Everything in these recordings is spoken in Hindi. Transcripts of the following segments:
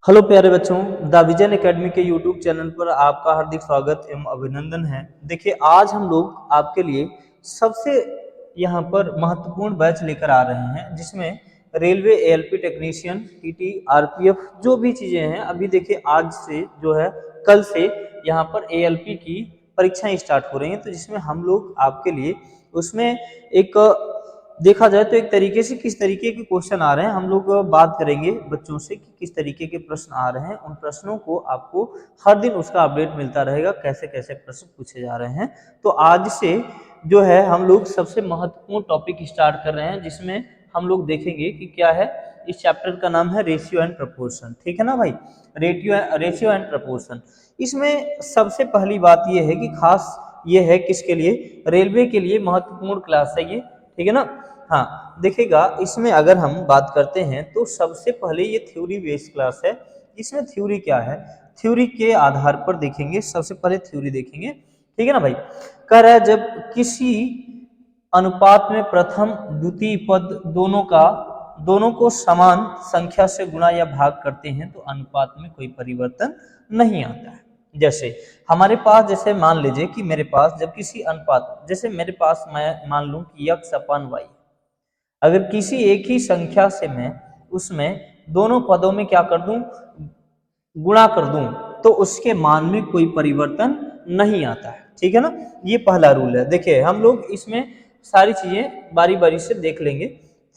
हेलो प्यारे बच्चों, द विजन एकेडमी के यूट्यूब चैनल पर आपका हार्दिक स्वागत एवं अभिनंदन है। देखिए, आज हम लोग आपके लिए सबसे यहाँ पर महत्वपूर्ण बैच लेकर आ रहे हैं, जिसमें railway ALP technician, TT, RPF जो भी चीज़ें हैं। अभी देखिए, आज से जो है कल से यहाँ पर एएलपी की परीक्षाएं स्टार्ट हो रही हैं, तो जिसमें हम लोग आपके लिए उसमें एक देखा जाए तो एक तरीके से किस तरीके के क्वेश्चन आ रहे हैं, हम लोग बात करेंगे बच्चों से कि किस तरीके के प्रश्न आ रहे हैं। उन प्रश्नों को आपको हर दिन उसका अपडेट मिलता रहेगा, कैसे कैसे प्रश्न पूछे जा रहे हैं। तो आज से जो है हम लोग सबसे महत्वपूर्ण टॉपिक स्टार्ट कर रहे हैं, जिसमें हम लोग देखेंगे कि क्या है। इस चैप्टर का नाम है रेशियो एंड प्रपोर्शन। ठीक है ना भाई, रेशियो एंड प्रपोर्शन। इसमें सबसे पहली बात यह है कि खास ये है किसके लिए, रेलवे के लिए महत्वपूर्ण क्लास है ये। ठीक है ना। हाँ, देखिएगा, इसमें अगर हम बात करते हैं तो सबसे पहले ये थ्योरी बेस्ड क्लास है। इसमें थ्योरी क्या है, थ्योरी के आधार पर देखेंगे। सबसे पहले थ्योरी देखेंगे, ठीक है ना भाई। कह रहा है जब किसी अनुपात में प्रथम द्वितीय पद दोनों को समान संख्या से गुणा या भाग करते हैं तो अनुपात में कोई परिवर्तन नहीं आता है। जैसे हमारे पास, जैसे मान लीजिए कि मेरे पास जब किसी अनुपात, जैसे मेरे पास मैं मान लूं कि x अपन y, अगर किसी एक ही संख्या से मैं उसमें दोनों पदों में क्या कर दूं, गुणा कर दूं, तो उसके मान में कोई परिवर्तन नहीं आता है। ठीक है ना, ये पहला रूल है। देखिए, हम लोग इसमें सारी चीजें बारी बारी से देख लेंगे।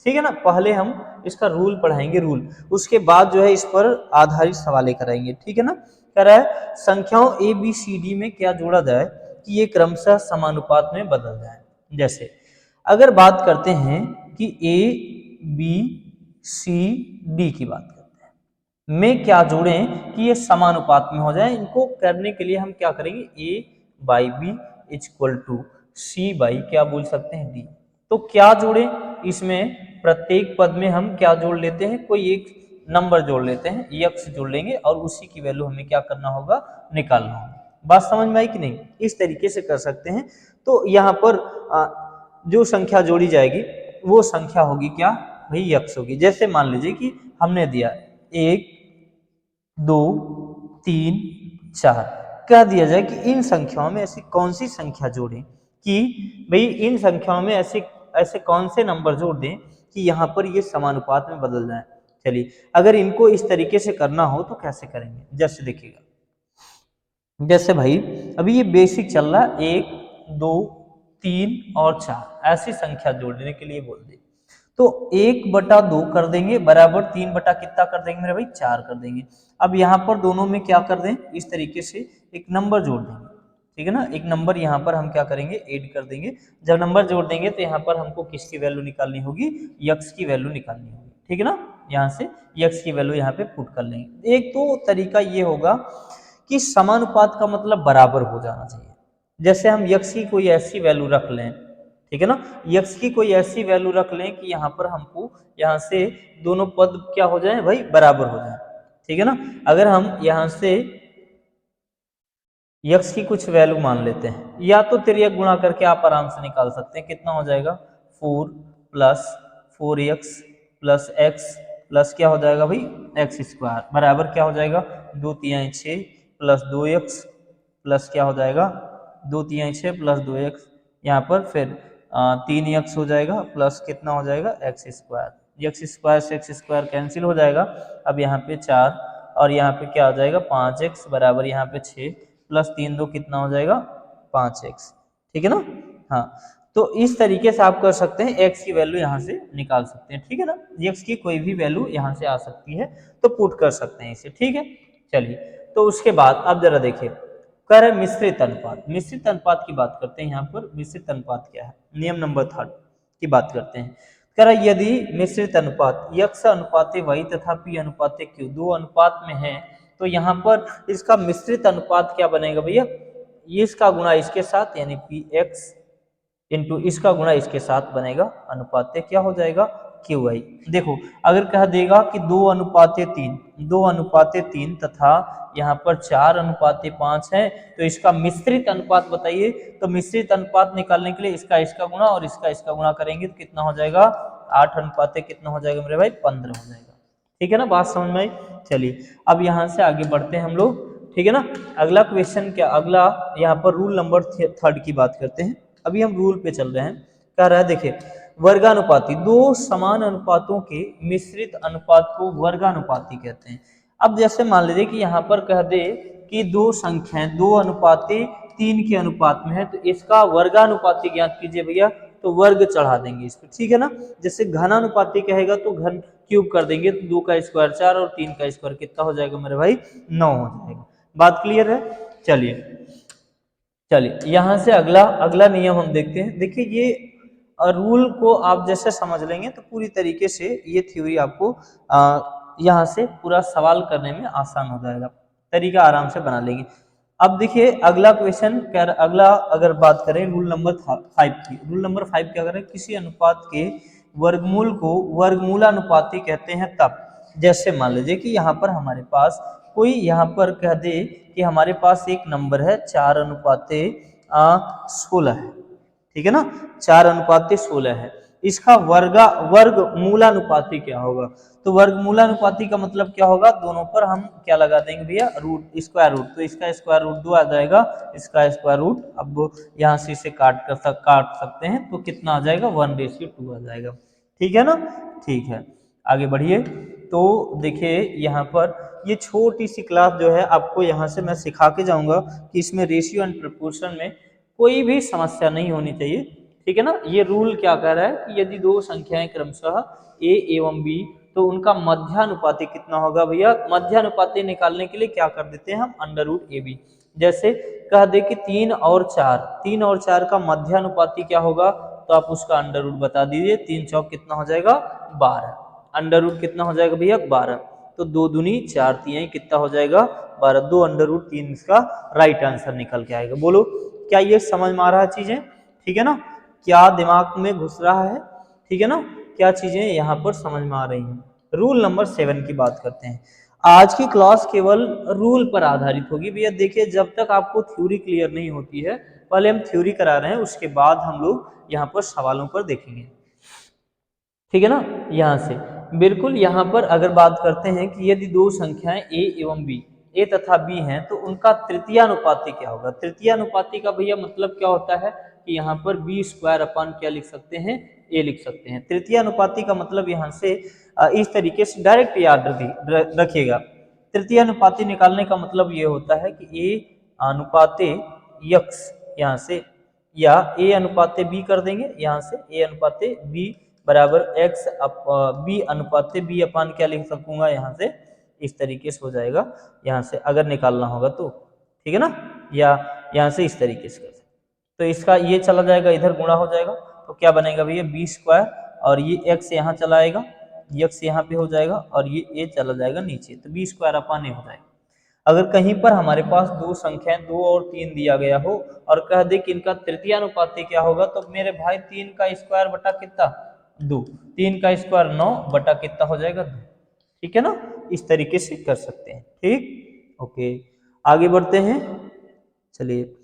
ठीक है ना, पहले हम इसका रूल पढ़ाएंगे, रूल, उसके बाद जो है इस पर आधारित सवाल कराएंगे। ठीक है ना। कह रहा है संख्याओं ए बी सी डी में क्या जोड़ा जाए कि ये क्रमशः समानुपात में बदल जाए। जैसे अगर बात करते हैं कि ए बी सी डी की बात करते हैं, में क्या जोड़ें कि ये समानुपात में हो जाए। इनको करने के लिए हम क्या करेंगे, A by B is equal to C by क्या बोल सकते हैं, डी। तो क्या जोड़ें, इसमें प्रत्येक पद में हम क्या जोड़ लेते हैं, कोई एक नंबर जोड़ लेते हैं, x जोड़ लेंगे और उसी की वैल्यू हमें क्या करना होगा, निकालना होगा। बात समझ में आई कि नहीं, इस तरीके से कर सकते हैं। तो यहाँ पर जो संख्या जोड़ी जाएगी वो संख्या होगी क्या भाई, x होगी। जैसे मान लीजिए कि हमने दिया 1 2 3 4, कह दिया जाए कि इन संख्याओं में ऐसी कौन सी संख्या जोड़ें कि भाई इन संख्याओं में ऐसे ऐसे कौन से नंबर जोड़ दें कि यहाँ पर ये समानुपात में बदल जाए। चलिए, अगर इनको इस तरीके से करना हो तो कैसे करेंगे, जैसे देखिएगा, जैसे भाई अभी ये बेसिक चल रहा है, 1 2 3 और 4 ऐसी संख्या जोड़ने के लिए बोल दी, तो 1/2 कर देंगे बराबर 3 बटा कितना कर देंगे मेरे भाई, 4 कर देंगे। अब यहाँ पर दोनों में क्या कर दें, इस तरीके से एक नंबर जोड़ देंगे। ठीक है ना, एक नंबर यहाँ पर हम क्या करेंगे, ऐड कर देंगे। जब नंबर जोड़ देंगे तो यहाँ पर हमको किसकी वैल्यू निकालनी होगी, x की वैल्यू निकालनी होगी। ठीक है ना, यहाँ से x की वैल्यू यहाँ पे पुट कर लेंगे। एक तो तरीका ये होगा कि समानुपात का मतलब बराबर हो जाना चाहिए। जैसे हम x की कोई ऐसी वैल्यू रख लें, ठीक है ना, x की कोई ऐसी वैल्यू रख लें कि यहाँ पर हमको यहाँ से दोनों पद क्या हो जाए भाई, बराबर हो जाए। ठीक है ना, अगर हम यहाँ से x की कुछ वैल्यू मान लेते हैं, या तो तिर्यक गुणा करके आप आराम से निकाल सकते हैं। कितना हो जाएगा, 4 plus 4x plus x plus क्या हो जाएगा भाई, x स्क्वायर बराबर क्या हो जाएगा, 2 3 6 प्लस 2x प्लस क्या हो जाएगा, 2 3 6 प्लस 2x, यहाँ पर फिर 3x हो जाएगा प्लस कितना हो जाएगा, x स्क्वायर। x स्क्वायर से x स्क्वायर कैंसिल हो जाएगा। अब यहाँ पे 4 और यहाँ पे क्या हो जाएगा, 5x बराबर यहाँ पे 6 प्लस 3 2 कितना हो जाएगा, 5x। ठीक है ना। हाँ, तो इस तरीके से आप कर सकते हैं, x की वैल्यू यहाँ से निकाल सकते हैं। ठीक है ना, x की कोई भी वैल्यू यहाँ से आ सकती है, तो पुट कर सकते हैं इसे। ठीक है, चलिए, तो उसके बाद आप जरा देखिए, कह रहे मिश्रित अनुपात। मिश्रित अनुपात की बात करते हैं। यहाँ पर मिश्रित अनुपात क्या है, नियम नंबर 3 की बात करते हैं। कह रहा यदि मिश्रित अनुपात x अनुपाते y तथा p अनुपाते q दो अनुपात में है, तो यहाँ पर इसका मिश्रित अनुपात क्या बनेगा भैया, ये इसका गुणा इसके साथ यानी px इंटू इसका गुणा इसके साथ बनेगा अनुपाते क्या हो जाएगा, qy। देखो, अगर कह देगा कि 2:3 तथा यहाँ पर 4:5 है, तो इसका मिश्रित अनुपात बताइए। तो मिश्रित अनुपात निकालने के लिए इसका गुणा और इसका गुणा करेंगे तो कितना हो जाएगा, 8 अनुपाते कितना हो जाएगा मेरे भाई, 15 हो जाएगा। ठीक है ना, बात समझ में आई। चलिए अब यहाँ से आगे बढ़ते हैं हम लोग, ठीक है ना। अगला क्वेश्चन क्या, अगला यहाँ पर रूल नंबर 3 की बात करते हैं। अभी हम रूल पे चल रहे हैं। कह रहा है देखिए, वर्गानुपाती, दो समान अनुपातों के मिश्रित अनुपात को वर्गानुपाती कहते हैं। अब जैसे मान लीजिए कि यहाँ पर कह दे कि दो संख्याएं 2:3 के अनुपात में है, तो इसका वर्गानुपाती ज्ञात कीजिए भैया, तो वर्ग चढ़ा देंगे इस पर, ठीक है ना। जैसे घनानुपाती कहेगा तो घन क्यूब कर देंगे, तो 2 का स्क्वायर 4 और 3 का स्क्वायर कितना हो जाएगा मेरे भाई, 9 हो जाएगा। बात क्लियर है। चलिए चलिए यहाँ से अगला अगला नियम हम देखते हैं। देखिए ये रूल को आप जैसे समझ लेंगे तो पूरी तरीके से ये थ्योरी आपको यहाँ से पूरा सवाल करने में आसान हो जाएगा, तरीका आराम से बना लेंगे। अब देखिए अगला क्वेश्चन, अगला अगर बात करें रूल नंबर 5 की, रूल नंबर 5 क्या करें, किसी अनुपात के वर्गमूल को वर्गमूलानुपाती कहते हैं तब, जैसे मान लीजिए कि यहाँ पर हमारे पास कोई यहाँ पर कह दे कि हमारे पास एक नंबर है 4:16 है, ठीक है ना, 4:16 है। इसका वर्गमूलानुपाती क्या होगा, तो वर्गमूलानुपाती का मतलब क्या होगा, दोनों पर हम क्या लगा देंगे भैया, रूट, स्क्वायर रूट, तो इसका स्क्वायर रूट 2 आ जाएगा, इसका स्क्वायर रूट, अब यहाँ से इसे काट सकते हैं, तो कितना आ जाएगा, 1:2 आ जाएगा, ठीक है ना। ठीक है, आगे बढ़िए। तो देखिए यहाँ पर ये छोटी सी क्लास जो है आपको यहाँ से मैं सिखा के जाऊंगा कि इसमें रेशियो एंड प्रपोर्शन में कोई भी समस्या नहीं होनी चाहिए, ठीक है ना। ये रूल क्या कह रहा है कि यदि दो संख्याएं क्रमशः a एवं b, तो उनका मध्यानुपाती कितना होगा भैया, मध्यानुपाती निकालने के लिए क्या कर देते हैं हम, √ab। जैसे कह दे कि 3 और 4 का मध्यानुपाती क्या होगा, तो आप उसका अंडर रूट बता दीजिए, 3 चौक कितना हो जाएगा, 12, अंडर रूट कितना हो जाएगा भैया, 12, तो 2 दूनी 4 तिहाई कितना हो जाएगा, 12, 2 √3 इसका राइट आंसर निकल के आएगा। बोलो क्या ये समझ में आ रहा है चीजें, ठीक है ना, क्या दिमाग में घुस रहा है, ठीक है ना, क्या चीजें यहाँ पर समझ में आ रही हैं। रूल नंबर 7 की बात करते हैं। आज की क्लास केवल रूल पर आधारित होगी भैया। देखिए जब तक आपको थ्योरी क्लियर नहीं होती है, पहले हम थ्योरी करा रहे हैं, उसके बाद हम लोग यहाँ पर सवालों पर देखेंगे, ठीक है ना। यहाँ से बिल्कुल यहाँ पर अगर बात करते हैं कि यदि दो संख्याएं a एवं b, a तथा b हैं, तो उनका तृतीयानुपाती क्या होगा। तृतीयानुपाती का भैया मतलब क्या होता है कि यहाँ पर b² अपन क्या लिख सकते हैं, a लिख सकते हैं। तृतीयानुपाती का मतलब यहाँ से इस तरीके से डायरेक्ट याद रखिएगा। तृतीयानुपाती निकालने का मतलब ये होता है कि a अनुपाते x यहाँ से, या a अनुपाते b कर देंगे, यहाँ से a अनुपाते b बराबर x b अनुपाते b अपान क्या लिख सकूंगा, यहाँ से इस तरीके से हो जाएगा, यहाँ से अगर निकालना होगा तो, ठीक है ना, या यहाँ से इस तरीके से कर सकते, तो इसका ये चला जाएगा, इधर गुणा हो जाएगा, तो क्या बनेगा भैया, b² और ये x यहाँ चला आएगा, x यहाँ पे हो जाएगा और ये a चला जाएगा नीचे, तो b² अपान a हो जाएगा। अगर कहीं पर हमारे पास दो संख्याएं 2 और 3 दिया गया हो और कह दे कि इनका तृतीयानुपाती क्या होगा, तो मेरे भाई 3 का स्क्वायर बटा कितना, 2, 3 का स्क्वायर 9 बटा कितना हो जाएगा, 2, ठीक है ना। इस तरीके से कर सकते हैं, ठीक, ओके, आगे बढ़ते हैं। चलिए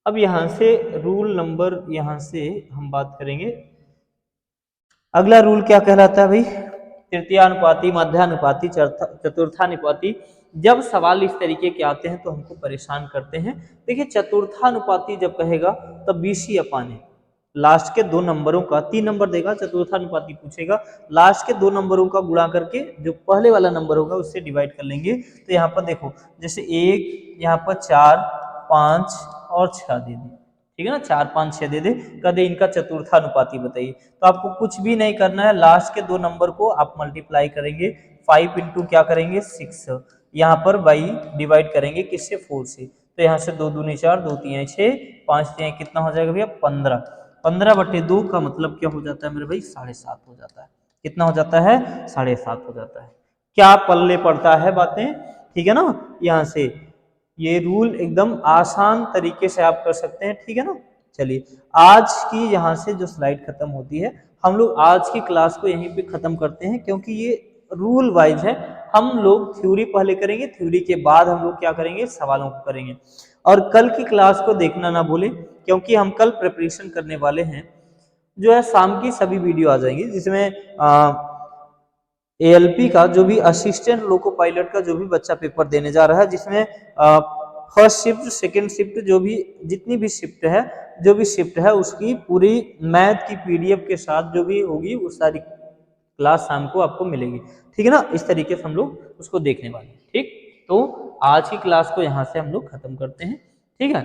अब यहाँ से रूल नंबर, यहाँ से हम बात करेंगे, अगला रूल क्या कहलाता है भाई, तृतीयानुपाती, मध्यानुपाती, चतुर्थानुपाती। जब सवाल इस तरीके के आते हैं तो हमको परेशान करते हैं। देखिए चतुर्थानुपाती जब कहेगा तब BC अपान है, लास्ट के 2 नंबरों का, 3 नंबर देगा, चतुर्थानुपाती पूछेगा, लास्ट के 2 नंबरों का गुणा करके जो पहले वाला नंबर होगा उससे डिवाइड कर लेंगे। तो यहाँ पर देखो जैसे एक, यहाँ पर 4, 5 और 6 दे दी, ठीक है ना, 4, 5, 6 दे दे, कदे इनका चतुर्थानुपाती बताइए। तो आपको कुछ भी नहीं करना है, लास्ट के 2 नंबर को आप मल्टीप्लाई करेंगे, 5 इंटू क्या करेंगे 6, यहाँ पर बाई डिवाइड करेंगे किससे, 4 से, तो यहाँ से 2 दूनी 4, 2 तिहाई 6, 5 तिहाई कितना हो जाएगा भैया, 15, 15/2 का मतलब क्या हो जाता है मेरे भाई, 7.5 हो जाता है। कितना हो जाता है, 7.5 हो जाता है। क्या पल्ले पड़ता है बातें, ठीक है ना। यहाँ से ये रूल एकदम आसान तरीके से आप कर सकते हैं, ठीक है ना। चलिए आज की यहाँ से जो स्लाइड खत्म होती है, हम लोग आज की क्लास को यहीं पे खत्म करते हैं, क्योंकि ये रूल वाइज है। हम लोग थ्योरी पहले करेंगे, थ्योरी के बाद हम लोग क्या करेंगे, सवालों को करेंगे। और कल की क्लास को देखना ना भूलें, क्योंकि हम कल प्रिपरेशन करने वाले हैं, जो है शाम की सभी वीडियो आ जाएंगी, जिसमें एएलपी का जो भी असिस्टेंट लोको पायलट का जो भी बच्चा पेपर देने जा रहा है, जिसमें फर्स्ट शिफ्ट, सेकंड शिफ्ट, जो भी जितनी भी शिफ्ट है, जो भी शिफ्ट है उसकी पूरी मैथ की पीडीएफ के साथ जो भी होगी वो सारी क्लास शाम को आपको मिलेगी। ठीक है ना, इस तरीके से हम लोग उसको देखने वाले हैं। ठीक, तो आज की क्लास को यहाँ से हम लोग खत्म करते हैं। ठीक है।